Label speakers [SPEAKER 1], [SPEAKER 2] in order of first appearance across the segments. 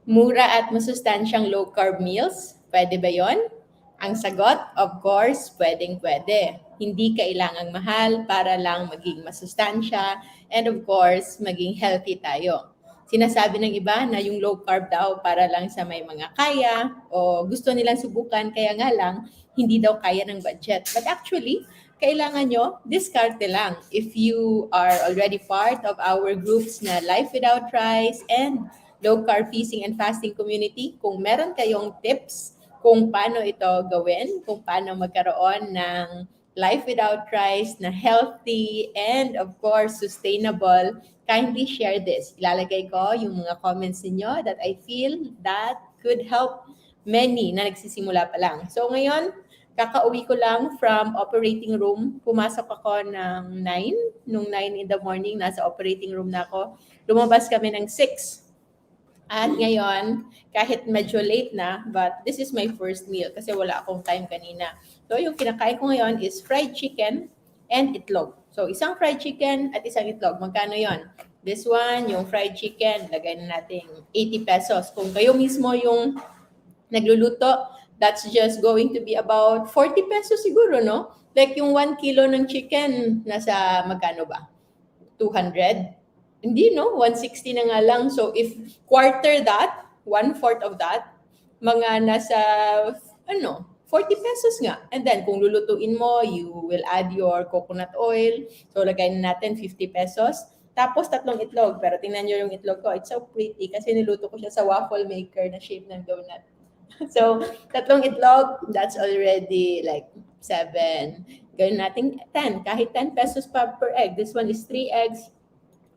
[SPEAKER 1] Mura at masustansyang low carb meals, pwede ba yon? Ang sagot, of course, pwedeng-pwede. Hindi kailangang mahal para lang maging masustansya and of course, maging healthy tayo. Sinasabi ng iba na yung low carb daw para lang sa may mga kaya o gusto nilang subukan kaya nga lang hindi daw kaya ng budget. But actually, kailangan nyo, diskarte lang. If you are already part of our groups na Life Without Rice and Low Carb Feasting and Fasting Community, kung meron kayong tips kung paano ito gawin, kung paano magkaroon ng life without rice na healthy and of course sustainable, kindly share this. Ilalagay ko yung mga comments niyo that I feel that could help many na nagsisimula pa lang. So ngayon, kakauwi ko lang from operating room. Pumasok ako ng 9. Nung 9 in the morning, nasa operating room na ako. Lumabas kami ng 6. At ngayon, kahit medyo late na, but this is my first meal kasi wala akong time kanina. So yung kinakain ko ngayon is fried chicken and itlog. So isang fried chicken at isang itlog. Magkano yon? This one, yung fried chicken, lagay na natin 80 pesos. Kung kayo mismo yung nagluluto, that's just going to be about 40 pesos siguro, no? Like yung 1 kilo ng chicken, nasa magkano ba? 200? Hindi, no? 160 na nga lang. So if quarter that, 1/4 of that, mga nasa, 40 pesos nga. And then kung lulutuin mo, you will add your coconut oil. So lagay na natin 50 pesos. Tapos tatlong itlog. Pero tingnan nyo yung itlog ko. It's so pretty kasi niluto ko siya sa waffle maker na shape ng donut. So, tatlong itlog, that's already like 7. Gawin natin 10. Kahit 10 pesos pa per egg. This one is 3 eggs.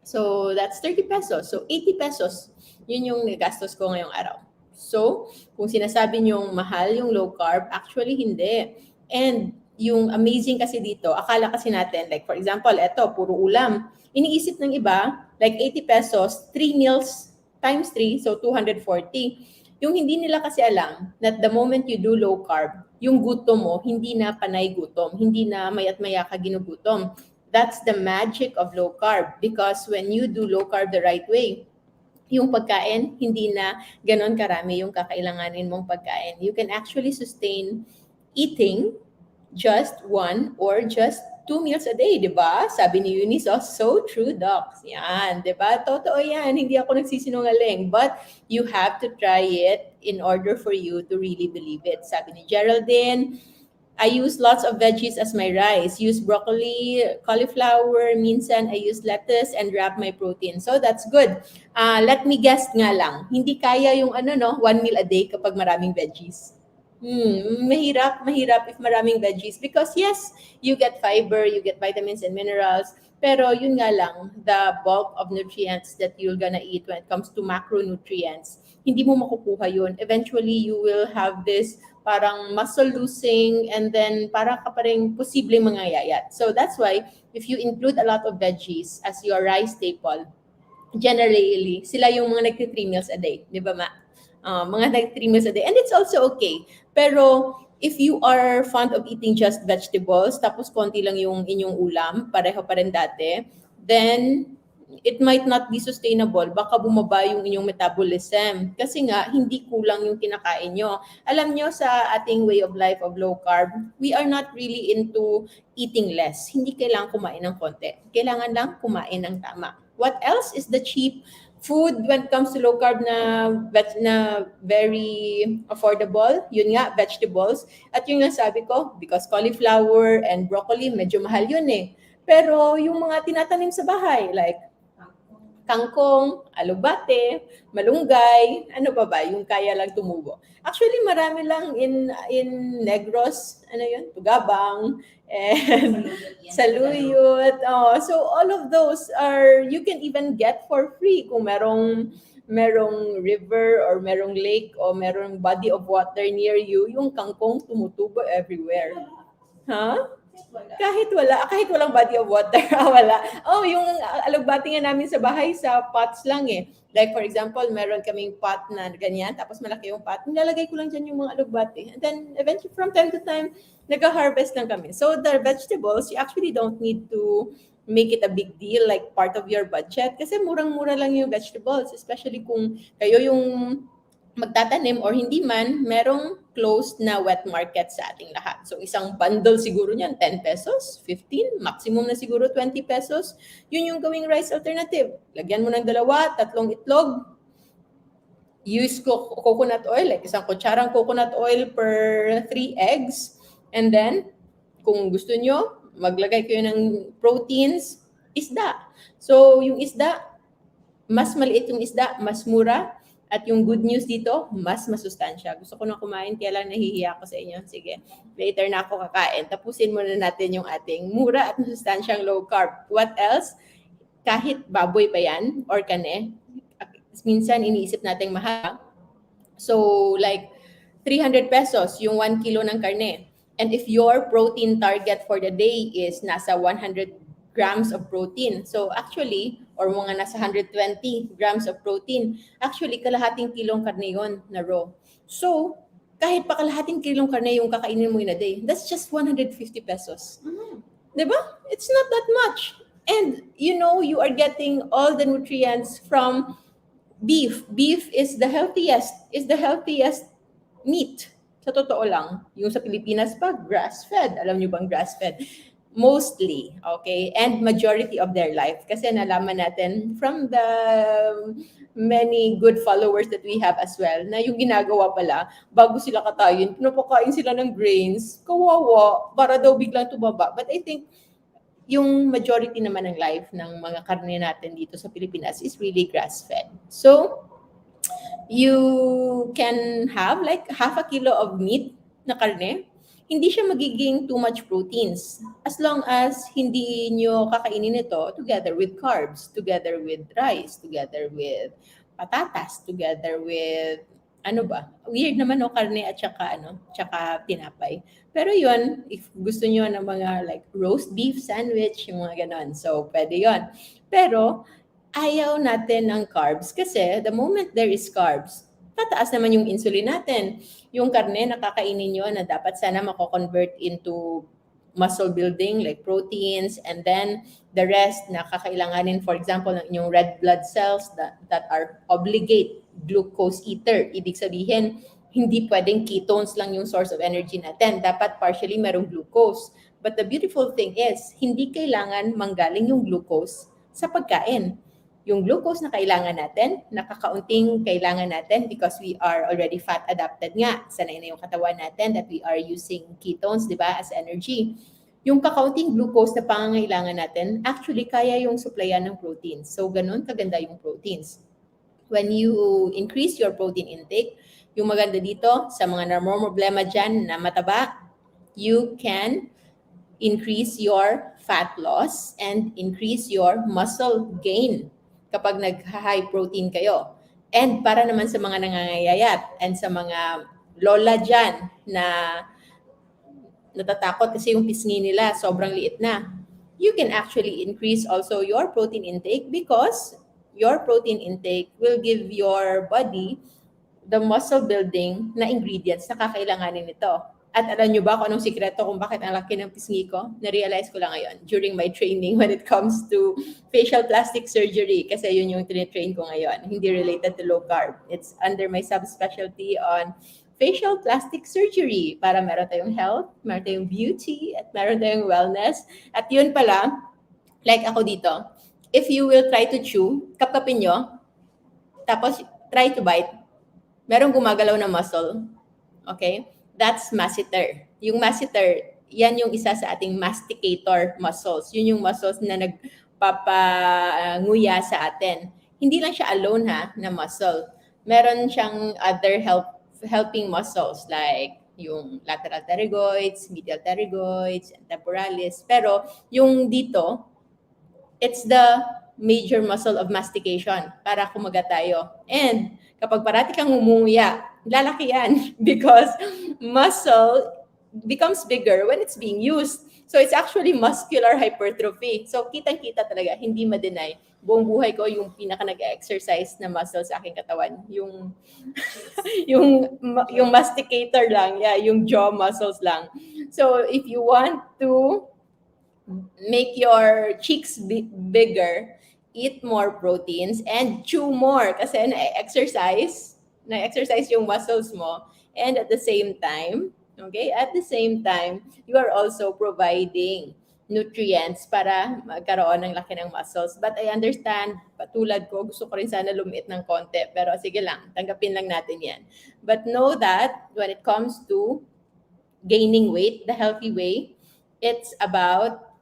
[SPEAKER 1] So, that's 30 pesos. So, 80 pesos. Yun yung gastos ko ngayong araw. So, kung sinasabi niyong mahal yung low carb, actually hindi. And yung amazing kasi dito, akala kasi natin, like for example, eto, puro ulam. Iniisip ng iba, like 80 pesos, 3 meals times 3, so 240. Yung hindi nila kasi alam that the moment you do low carb, yung gutom mo, hindi na panay gutom, hindi na mayat maya ka ginugutom. That's the magic of low carb because when you do low carb the right way, yung pagkain, hindi na ganon karami yung kakailanganin mong pagkain. You can actually sustain eating just 1 or just 2 meals a day, di ba? Sabi ni Eunice, so true, docs. Yan, di ba? Totoo yan, hindi ako nagsisinungaling. But you have to try it in order for you to really believe it. Sabi ni Geraldine, I use lots of veggies as my rice. Use broccoli, cauliflower, minsan I use lettuce and wrap my protein. So that's good. Let me guess nga lang, hindi kaya yung 1 meal a day kapag maraming veggies. Mahirap if maraming veggies because yes, you get fiber, you get vitamins and minerals, pero yun nga lang, the bulk of nutrients that you're gonna eat when it comes to macronutrients, hindi mo makukuha yun. Eventually, you will have this parang muscle losing and then parang ka pa rin posibleng mangayayat. So that's why if you include a lot of veggies as your rice staple, generally, sila yung mga nagti 3 meals a day. Di ba, Ma? Mga nag 3 meals a day. And it's also okay. Pero if you are fond of eating just vegetables, tapos konti lang yung inyong ulam, pareho pa rin dati, then it might not be sustainable. Baka bumaba yung inyong metabolism. Kasi nga, hindi kulang yung kinakain nyo. Alam nyo, sa ating way of life of low carb, we are not really into eating less. Hindi kailangan kumain ng konti. Kailangan lang kumain ng tama. What else is the cheap food when it comes to low carb na very affordable? Yun nga, vegetables. At yun nga sabi ko, because cauliflower and broccoli, medyo mahal yun eh. Pero yung mga tinatanim sa bahay, like kangkong, alubate, malunggay, ano pa ba, yung kaya lang tumubo. Actually, marami lang in Negros, Tugabang, and Saluyot. So all of those are, you can even get for free kung merong river or merong lake or merong body of water near you, yung kangkong tumutubo everywhere. Huh? Kahit walang body of water, wala. Yung alugbati nga namin sa bahay, sa pots lang eh. Like for example, meron kaming pot na ganyan, tapos malaki yung pot, nilalagay ko lang dyan yung mga alugbati. And then eventually from time to time, nag-harvest lang kami. So the vegetables, you actually don't need to make it a big deal, like part of your budget. Kasi murang-mura lang yung vegetables, especially kung kayo yung magtatanim or hindi man, merong closed na wet market sa ating lahat. So isang bundle siguro niyan, 10 pesos, 15, maximum na siguro 20 pesos. Yun yung gawing rice alternative. Lagyan mo ng dalawa, tatlong itlog, use coconut oil, like isang kutsarang coconut oil per 3 eggs. And then, kung gusto nyo, maglagay kayo ng proteins, isda. So, yung isda, mas maliit yung isda, mas mura. At yung good news dito, mas masustansya. Gusto ko na kumain, kaya lang nahihiya ako sa inyo. Sige, later na ako kakain. Tapusin muna natin yung ating mura at masustansyang low carb. What else? Kahit baboy pa yan or kane, minsan iniisip nating mahal. So like 300 pesos yung 1 kilo ng karne. And if your protein target for the day is nasa 100 grams of protein, so actually, or mga nasa 120 grams of protein, actually kalahating kilong karne yon na raw. So, kahit pa kalahating kilong karne yung kakainin mo in a day, that's just 150 pesos. Diba? It's not that much. And you know, you are getting all the nutrients from beef. Beef is the healthiest meat. Sa totoo lang, yung sa Pilipinas pa, grass-fed. Alam niyo bang grass-fed? Mostly, okay? And majority of their life. Kasi nalaman natin from the many good followers that we have as well, na yung ginagawa pala, bago sila katayin, pinapakain sila ng grains, kawawa, para daw biglang tumaba. But I think, yung majority naman ng life ng mga karne natin dito sa Pilipinas is really grass-fed. So, you can have like half a kilo of meat na karne. Hindi siya magiging too much proteins as long as hindi nyo kakainin ito together with carbs, together with rice, together with patatas, together with ano ba? Weird naman no, karne at saka tinapay. Pero yun, if gusto nyo ng mga like roast beef sandwich, yung mga ganon. So, pwede yun. Pero, ayaw natin ng carbs kasi the moment there is carbs, tataas naman yung insulin natin. Yung karne na kakainin nyo na dapat sana mako-convert into muscle building like proteins, and then the rest na kakailanganin, for example, ng inyong red blood cells that are obligate glucose eater. Ibig sabihin, hindi pwedeng ketones lang yung source of energy natin. Dapat partially merong glucose. But the beautiful thing is, hindi kailangan manggaling yung glucose sa pagkain. Yung glucose na kailangan natin, nakakaunting kailangan natin because we are already fat adapted nga. Sanay na yung katawan natin that we are using ketones, di ba, as energy. Yung kakaunting glucose na pangangailangan natin, actually kaya yung supplyan ng proteins. So, ganun kaganda yung proteins. When you increase your protein intake, yung maganda dito, sa mga namomroblema dyan na mataba, you can increase your fat loss and increase your muscle gain kapag nag-high protein kayo. And para naman sa mga nangangayayat and sa mga lola dyan na natatakot kasi yung pisngi nila sobrang liit na, you can actually increase also your protein intake because your protein intake will give your body the muscle building na ingredients na kakailanganin nito. At alam nyo ba kung anong sikreto kung bakit ang laki ng pisngi ko? Na-realize ko lang ngayon during my training when it comes to facial plastic surgery. Kasi yun yung tinitrain ko ngayon. Hindi related to low carb. It's under my subspecialty on facial plastic surgery para meron tayong health, meron tayong beauty, at meron tayong wellness. At yun pala, like ako dito, if you will try to chew, kapkapin nyo, tapos try to bite, merong gumagalaw na muscle. Okay? That's masseter. Yung masseter, yan yung isa sa ating masticator muscles. Yun yung muscles na nagpapanguya sa atin. Hindi lang siya alone na muscle. Meron siyang other helping muscles like yung lateral pterygoids, medial pterygoids, and temporalis. Pero yung dito, it's the major muscle of mastication para kumagat tayo. And kapag parati kang umunguya, lalaki yan because muscle becomes bigger when it's being used. So it's actually muscular hypertrophy. So kitang-kita talaga, hindi ma-deny. Buong buhay ko yung pinaka nag-exercise na muscle sa aking katawan, yung yung masticator lang, yeah, yung jaw muscles lang. So if you want to make your cheeks bigger, eat more proteins and chew more kasi na-exercise, na-exercise yung muscles mo. And at the same time, okay, at the same time, you are also providing nutrients para magkaroon ng laki ng muscles. But I understand, patulad ko, gusto ko rin sana lumiit ng konti. Pero sige lang, tanggapin lang natin yan. But know that when it comes to gaining weight the healthy way, it's about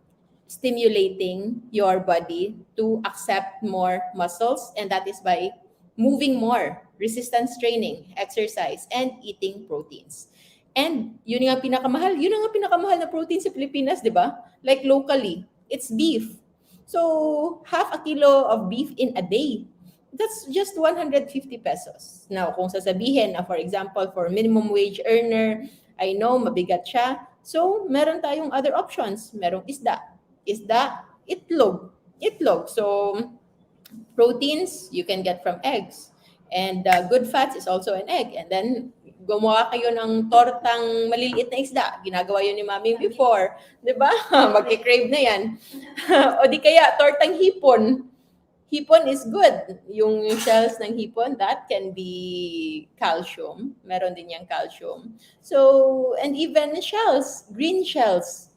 [SPEAKER 1] stimulating your body to accept more muscles, and that is by moving more, resistance training, exercise, and eating proteins. And yun ang pinakamahal na protein sa Pilipinas, di ba? Like locally, it's beef. So, half a kilo of beef in a day, that's just 150 pesos. Now, kung sasabihin na, for example, for minimum wage earner, I know, mabigat siya. So, meron tayong other options. Merong isda, itlog. So, proteins you can get from eggs. And good fats is also an egg. And then, gumawa kayo ng tortang maliliit na isda. Ginagawa yun ni Mami before. Di ba? Magkikrave na yan. O di kaya, tortang hipon. Hipon is good. Yung shells ng hipon, that can be calcium. Meron din yung calcium. So, and even shells, green shells.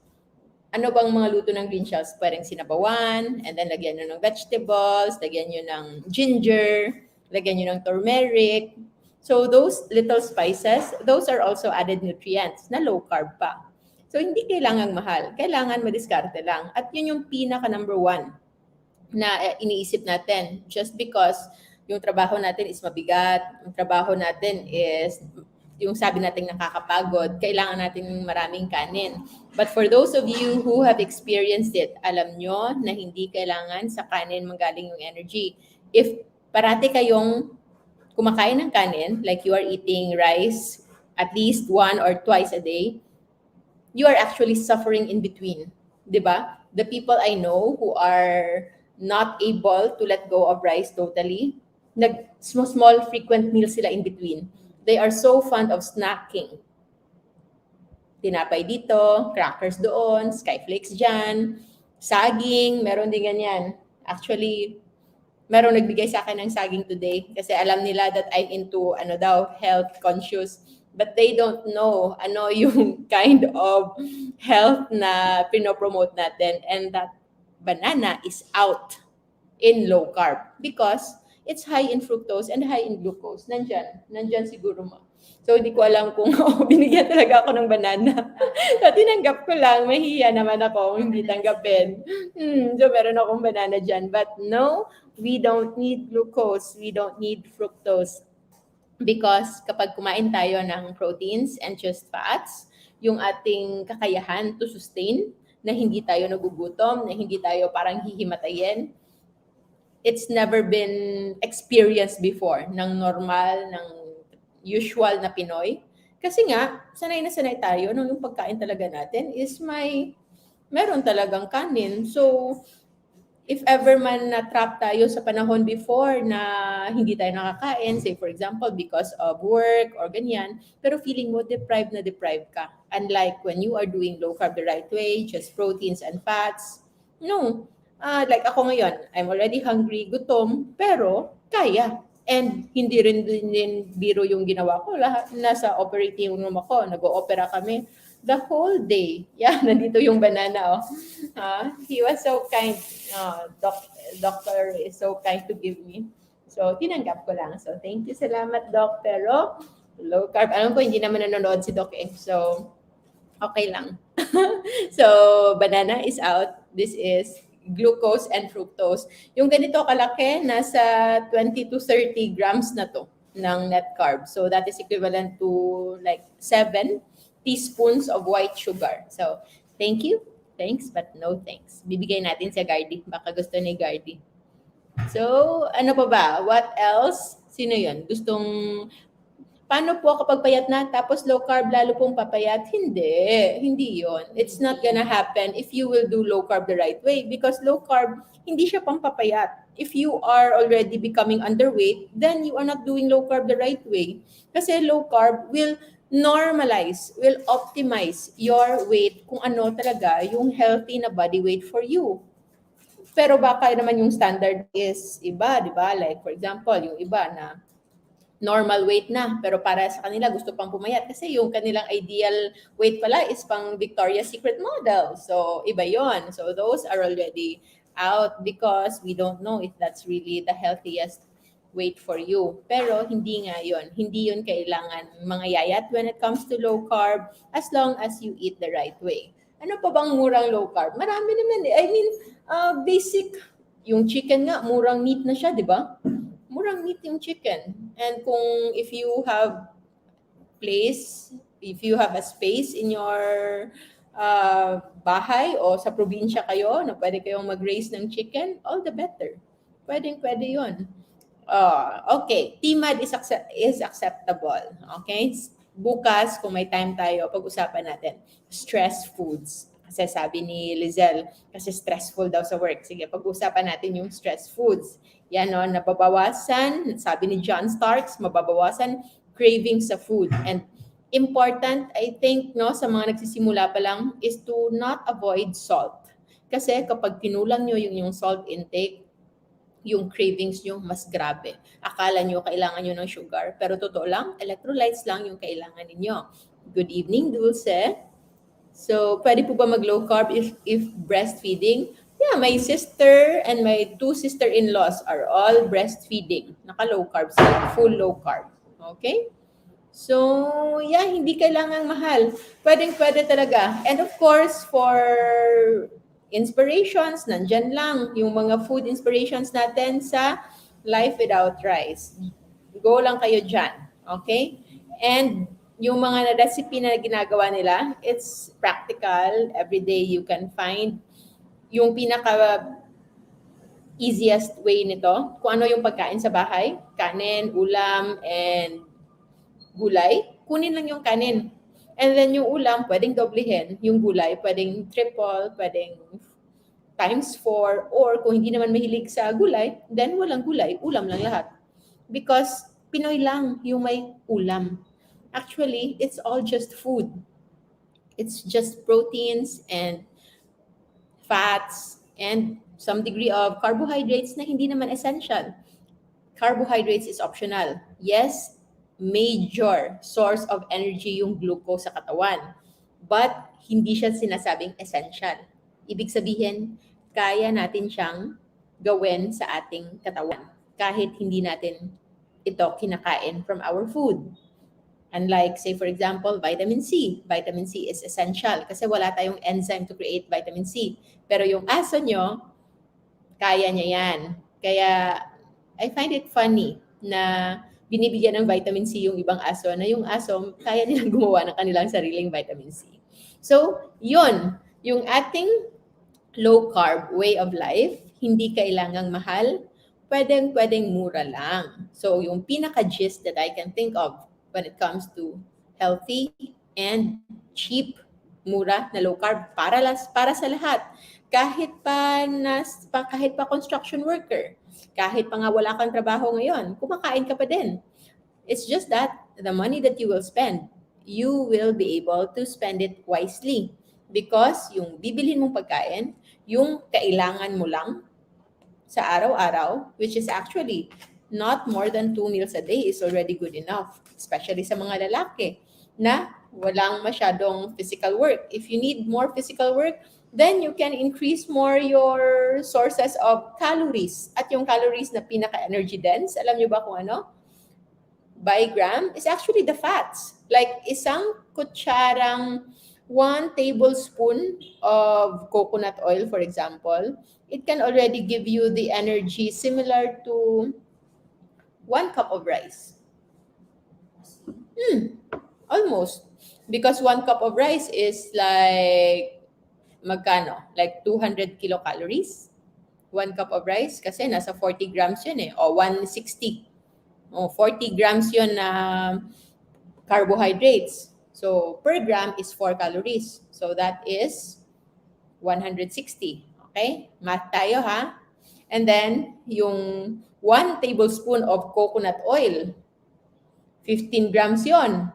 [SPEAKER 1] Ano bang mga luto ng green shells? Pwedeng sinabawan, and then lagyan nyo ng vegetables, lagyan nyo ng ginger, lagyan nyo ng turmeric. So those little spices, those are also added nutrients na low carb pa. So hindi kailangang mahal, kailangan madiskarte lang. At yun yung pinaka number one na iniisip natin. Just because yung trabaho natin is mabigat, yung trabaho natin is yung sabi natin nakakapagod, kailangan natin maraming kanin. But for those of you who have experienced it, alam nyo na hindi kailangan sa kanin manggaling yung energy. If parati kayong kumakain ng kanin, like you are eating rice at least 1 or 2 a day, you are actually suffering in between. Diba? The people I know who are not able to let go of rice totally, small frequent meals sila in between. They are so fond of snacking. Tinapay dito, crackers doon, skyflakes dyan, saging, meron din ganyan. Actually, meron nagbigay sa akin ng saging today kasi alam nila that I'm into health conscious. But they don't know yung kind of health na pinopromote natin, and that banana is out in low carb because it's high in fructose and high in glucose. Nandyan siguro mo. So, hindi ko alam kung binigyan talaga ako ng banana. So, tinanggap ko lang. Mahiya naman ako hindi tanggapin. So, meron akong banana dyan. But no, we don't need glucose. We don't need fructose. Because kapag kumain tayo ng proteins and just fats, yung ating kakayahan to sustain, na hindi tayo nagugutom, na hindi tayo parang hihimatayin, it's never been experienced before ng normal, ng usual na Pinoy. Kasi nga, sanay na sanay tayo nung yung pagkain talaga natin is meron talagang kanin. So, if ever man na-trap tayo sa panahon before na hindi tayo nakakain, say for example, because of work or ganyan, pero feeling mo deprived ka. Unlike when you are doing low carb the right way, just proteins and fats. No. Like ako ngayon, I'm already hungry, gutom, pero kaya. And hindi rin din biro yung ginawa ko. Nasa operating room ako, nag-o-opera kami the whole day. Yeah, nandito yung banana. He was so kind. Doctor is so kind to give me. So, tinanggap ko lang. So, thank you. Salamat, Doc. Pero, low carb. Alam ko, hindi naman nanonood si Doc eh. So, okay lang. So, banana is out. This is glucose and fructose. Yung ganito kalaki, nasa 20 to 30 grams na to ng net carb. So, that is equivalent to like 7 teaspoons of white sugar. So, thank you. Thanks, but no thanks. Bibigay natin sa Gardy. Baka gusto ni Gardy. So, ano pa ba? What else? Sino yun? Paano po kapag payat na tapos low carb lalo pong papayat? Hindi yun. It's not gonna happen if you will do low carb the right way because low carb, hindi siya pampapayat. If you are already becoming underweight, then you are not doing low carb the right way. Kasi low carb will normalize, will optimize your weight kung ano talaga yung healthy na body weight for you. Pero baka naman yung standard is iba, di ba? Like for example, yung iba na normal weight na, pero para sa kanila gusto pang pumayat kasi yung kanilang ideal weight pala is pang Victoria's Secret model. So, iba yon. So, those are already out because we don't know if that's really the healthiest weight for you. Pero hindi nga yon. Hindi yon kailangan mga yayat when it comes to low carb as long as you eat the right way. Ano pa bang murang low carb? Marami naman eh. I mean, basic, yung chicken nga, murang meat na siya, di ba? Murang meat yung chicken. And kung if you have place, if you have a space in your bahay o sa probinsya kayo na pwede kayong mag-raise ng chicken, all the better. Pwede yun. Okay, TMAD is acceptable. Okay? Bukas, kung may time tayo, pag-usapan natin. Stress foods. Kasi sabi ni Lizelle, kasi stressful daw sa work. Sige, pag-usapan natin yung stress foods. Yan, no, nababawasan, sabi ni John Starks, mababawasan cravings sa food. And important, I think, no, sa mga nagsisimula pa lang, is to not avoid salt. Kasi kapag kinulang nyo yung salt intake, yung cravings nyo mas grabe. Akala nyo kailangan nyo ng sugar, pero totoo lang, electrolytes lang yung kailangan ninyo. Good evening, Dulce. So, pwede po ba mag-low carb if breastfeeding? Yeah, my sister and my 2 sister-in-laws are all breastfeeding. Naka-low carb sila, full low carb. Okay? So, yeah, hindi kailangang mahal. Pwedeng-pwede talaga. And of course, for inspirations, nandyan lang yung mga food inspirations natin sa Life Without Rice. Go lang kayo dyan. Okay? And yung mga recipe na ginagawa nila, it's practical. Every day you can find yung pinaka easiest way nito. Kung ano yung pagkain sa bahay, kanin, ulam, and gulay, kunin lang yung kanin. And then yung ulam, pwedeng doblehin. Yung gulay, pwedeng triple, pwedeng times 4. Or kung hindi naman mahilig sa gulay, then walang gulay, ulam lang lahat. Because Pinoy lang yung may ulam. Actually, it's all just food. It's just proteins and fats and some degree of carbohydrates na hindi naman essential. Carbohydrates is optional. Yes, major source of energy yung glucose sa katawan. But hindi siya sinasabing essential. Ibig sabihin, kaya natin siyang gawin sa ating katawan kahit hindi natin ito kinakain from our food. Unlike, say for example, vitamin C. Vitamin C is essential kasi wala tayong enzyme to create vitamin C. Pero yung aso nyo, kaya niya yan. Kaya I find it funny na binibigyan ng vitamin C yung ibang aso na yung aso kaya nilang gumawa ng kanilang sariling vitamin C. So, yun. Yung ating low carb way of life, hindi kailangang mahal, pwedeng mura lang. So, yung pinaka-gist that I can think of when it comes to healthy and cheap, mura na low carb para sa lahat. Kahit pa construction worker, kahit pa nga wala kang trabaho ngayon, kumakain ka pa din. It's just that the money that you will spend, you will be able to spend it wisely. Because yung bibilhin mong pagkain, yung kailangan mo lang sa araw-araw, which is actually not more than 2 meals a day is already good enough. Especially sa mga lalaki na walang masyadong physical work. If you need more physical work, then you can increase more your sources of calories. At yung calories na pinaka-energy dense, alam nyo ba kung ano? By gram is actually the fats. Like isang kutsarang 1 tablespoon of coconut oil, for example, it can already give you the energy similar to 1 cup of rice. Almost. Because 1 cup of rice is like, magkano? Like 200 kilocalories. 1 cup of rice kasi nasa 40 grams yun eh. O 160. O 40 grams yun na carbohydrates. So, per gram is 4 calories. So, that is 160. Okay? Math tayo ha? And then, yung 1 tablespoon of coconut oil, 15 grams yon.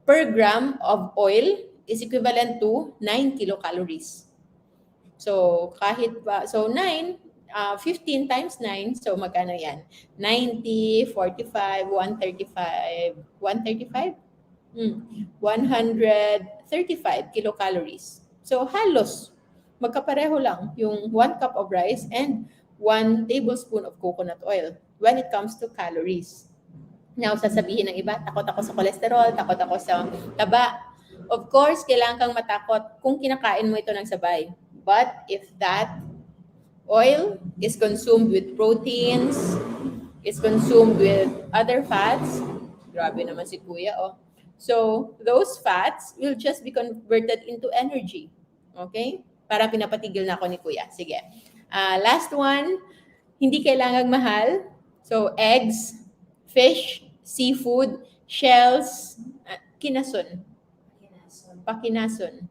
[SPEAKER 1] Per gram of oil is equivalent to 9 kilocalories. So, kahit pa, so 9, 15 times 9, so magkano yan? 90, 45, 135, 135? 135 kilocalories. So halos magkapareho lang yung 1 cup of rice and 1 tablespoon of coconut oil when it comes to calories. Now, sasabihin ng iba, takot ako sa cholesterol, takot ako sa taba. Of course, kailangan kang matakot kung kinakain mo ito ng sabay. But if that oil is consumed with proteins, is consumed with other fats, grabe naman si kuya, oh. So, those fats will just be converted into energy. Okay? Para pinapatigil na ako ni kuya. Sige. Last one, hindi kailangang mahal. So, eggs, fish, seafood, shells, kinason. Pakinason.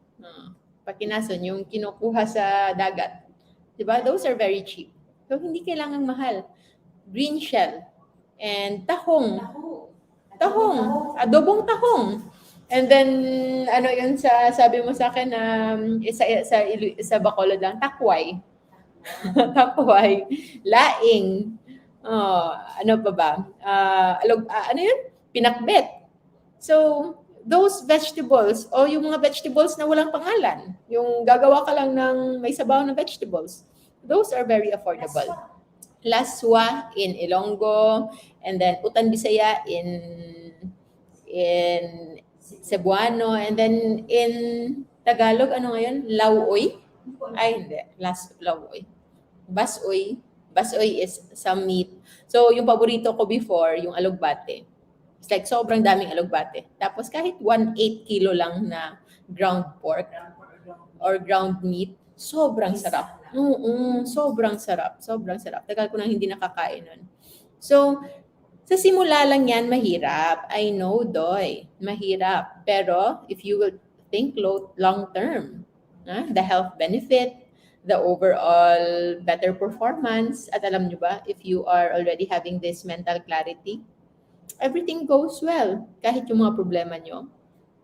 [SPEAKER 1] Pakinason, yung kinukuha sa dagat. Diba? Those are very cheap. So, hindi kailangang mahal. Green shell. And tahong. Tahong. Adobong tahong. And then, ano yun sabi mo sa akin, sa Bacolod lang, takway. Takway. Laing. Ano pa ba? Ano yun? Pinakbet. So, those vegetables, o yung mga vegetables na walang pangalan, yung gagawa ka lang ng may sabaw na vegetables, those are very affordable. Laswa in Ilonggo, and then Utan Bisaya in Cebuano, and then in Tagalog, ano ngayon? Lauoy? Ay, hindi. Lauoy. Basoy. Basoy is some meat. So, yung paborito ko before, yung alugbate. It's like sobrang daming alugbate. Tapos kahit 1/8 kilo lang na ground pork or ground meat, sobrang sarap. Sobrang sarap. Sobrang sarap. Tagal ko nang hindi nakakain nun. So, sa simula lang yan, mahirap. I know, Doy. Mahirap. Pero, if you will think long term, the health benefit, the overall better performance, at alam nyo ba, if you are already having this mental clarity, everything goes well. Kahit yung mga problema nyo,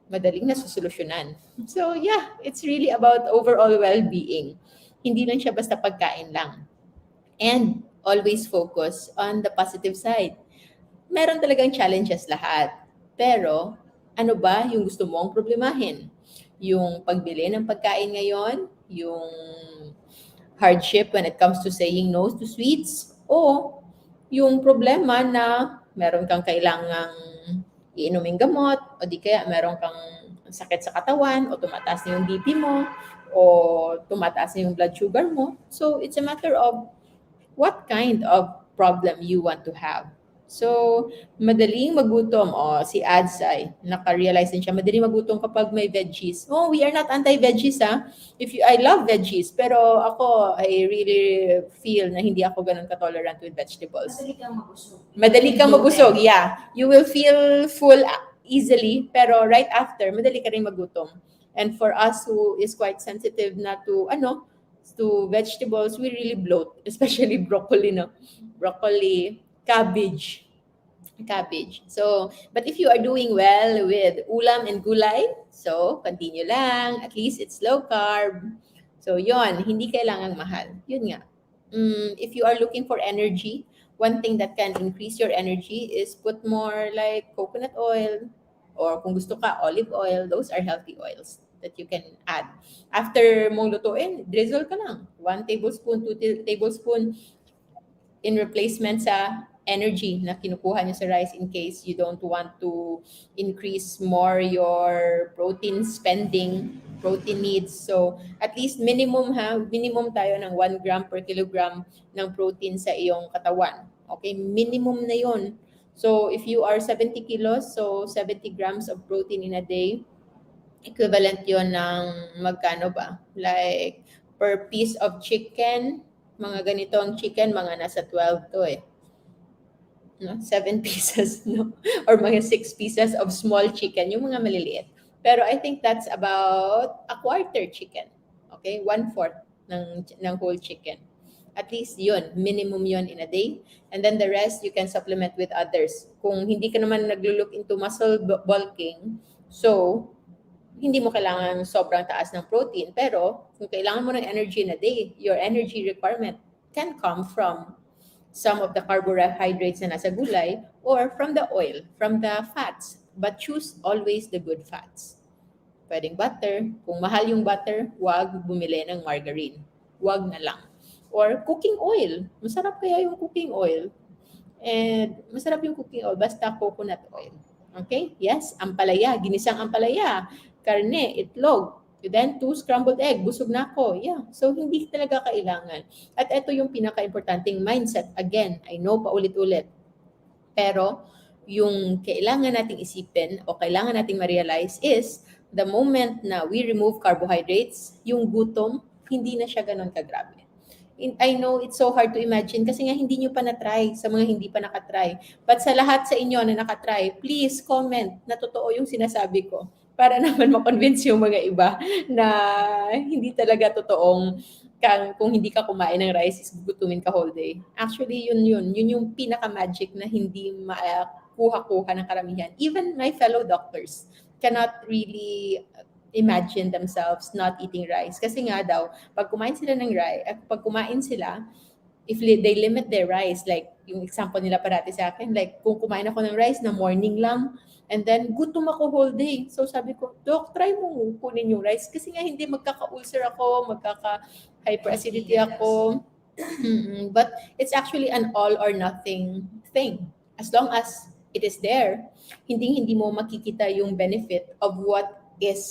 [SPEAKER 1] madaling nasusolusyonan. So yeah, it's really about overall well-being. Hindi lang siya basta pagkain lang. And always focus on the positive side. Meron talagang challenges lahat. Pero ano ba yung gusto mong problemahin? Yung pagbili ng pagkain ngayon, yung hardship when it comes to saying no to sweets, o yung problema na meron kang kailangang iinuming gamot, o di kaya meron kang sakit sa katawan, o tumataas na yung BP mo, o tumataas na yung blood sugar mo. So, it's a matter of what kind of problem you want to have. So, madaling magutom. Si Adsai, naka-realize din siya, madaling magutom kapag may veggies. We are not anti-veggies, ha? I love veggies, pero ako, I really feel na hindi ako ganun ka-tolerant with vegetables. Madali kang mabusog, yeah. You will feel full easily, pero right after, madali ka rin magutom. And for us who is quite sensitive na to vegetables, we really bloat, especially broccoli, no? Broccoli, cabbage. So, but if you are doing well with ulam and gulay, so continue lang. At least it's low carb. So, yon, hindi kailangang mahal. Yun nga. If you are looking for energy, one thing that can increase your energy is put more like coconut oil, or kung gusto ka, olive oil. Those are healthy oils that you can add. After mong lutuin, drizzle ka lang. 1 tablespoon, 2 tablespoon in replacement sa energy na kinukuha niyo sa rice in case you don't want to increase more your protein spending, protein needs. So, at least minimum tayo ng 1 gram per kilogram ng protein sa iyong katawan. Okay, minimum na yon. So, if you are 70 kilos, so 70 grams of protein in a day, equivalent yon ng magkano ba? Like, per piece of chicken, mga ganitong chicken, mga nasa 12 to eh. No? 7 pieces, no? Or mga 6 pieces of small chicken, yung mga maliliit. Pero I think that's about a quarter chicken. Okay? 1/4 ng whole chicken. At least yun, minimum yun in a day. And then the rest, you can supplement with others. Kung hindi ka naman naglo-look into muscle bulking, so, hindi mo kailangan sobrang taas ng protein. Pero, kung kailangan mo ng energy in a day, your energy requirement can come from some of the carbohydrates na nasa gulay or from the oil, from the fats. But choose always the good fats. Pwedeng butter. Kung mahal yung butter, huwag bumili ng margarine. Huwag na lang. Or cooking oil. Masarap kaya yung cooking oil. And masarap yung cooking oil, basta coconut oil. Okay? Yes, ampalaya, ginisang ampalaya, karne, itlog, then 2 scrambled egg, busog na ako. Yeah. So, hindi talaga kailangan. At ito yung pinaka-importanting mindset. Again, I know paulit-ulit. Pero, yung kailangan nating isipin o kailangan nating ma-realize is the moment na we remove carbohydrates, yung gutom, hindi na siya ganun kagrabe. I know it's so hard to imagine kasi nga hindi nyo pa na-try sa mga hindi pa nakatry. But sa lahat sa inyo na nakatry, please comment na totoo yung sinasabi ko para naman ma-convince yung mga iba na hindi talaga totoong kung hindi ka kumain ng rice is gugutumin ka whole day. Actually, yun yung pinaka-magic na hindi makuha-kuha ng karamihan. Even my fellow doctors cannot really imagine themselves not eating rice. Kasi nga daw, pag kumain sila ng rice, at pag kumain sila, if they limit their rice, like yung example nila parati sa akin, like kung kumain ako ng rice na morning lang, and then gutom ako whole day. So sabi ko, Doc, try mo kunin yung rice. Kasi nga hindi magkaka-ulcer ako, magkaka-hyperacidity ako. But it's actually an all or nothing thing. As long as it is there, hindi mo makikita yung benefit of what is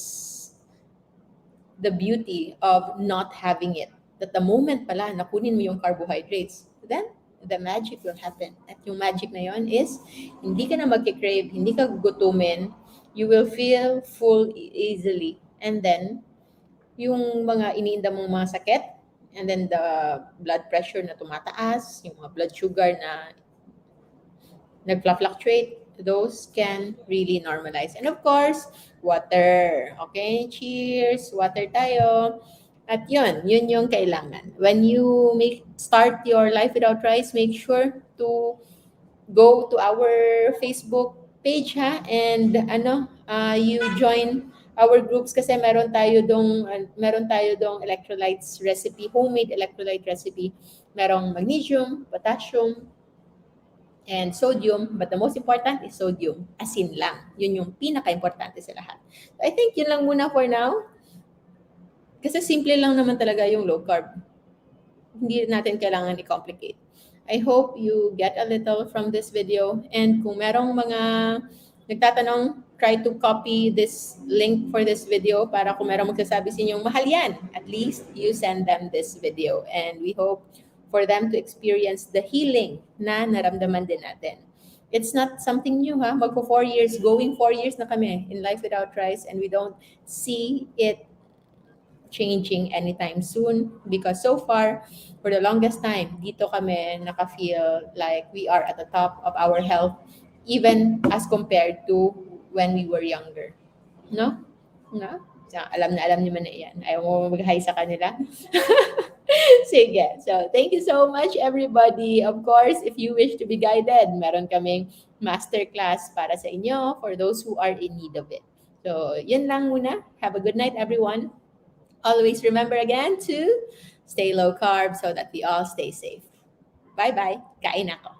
[SPEAKER 1] the beauty of not having it. That the moment pala na kunin mo yung carbohydrates, then the magic will happen. At yung magic na yon is, hindi ka na magkikrave, hindi ka gugutumin, you will feel full easily. And then, yung mga iniinda mong mga sakit, and then the blood pressure na tumataas, yung mga blood sugar na nag-fluctuate, those can really normalize. And of course, water. Okay? Cheers! Water tayo. At yun yung kailangan. When you start your life without rice, make sure to go to our Facebook page ha, and you join our groups kasi meron tayo dong electrolytes recipe, homemade electrolyte recipe. Merong magnesium, potassium, and sodium, but the most important is sodium. Asin lang. Yun yung pinaka-importante sa lahat. So I think yun lang muna for now. Kasi simple lang naman talaga yung low carb. Hindi natin kailangan i-complicate. I hope you get a little from this video. And kung merong mga nagtatanong, try to copy this link for this video para kung merong magsasabi sa inyong mahal yan, at least you send them this video. And we hope for them to experience the healing na naramdaman din natin. It's not something new ha. Magpo 4 years, going 4 years na kami in Life Without Rice, and we don't see it changing anytime soon because so far, for the longest time, dito kami naka-feel like we are at the top of our health even as compared to when we were younger. No? No? So, alam niyo man na yan. Ayaw mo mag-hi sa kanila? Sige. So, thank you so much, everybody. Of course, if you wish to be guided, meron kaming masterclass para sa inyo for those who are in need of it. So, yun lang muna. Have a good night, everyone. Always remember again to stay low carb so that we all stay safe. Bye-bye. Kain ako.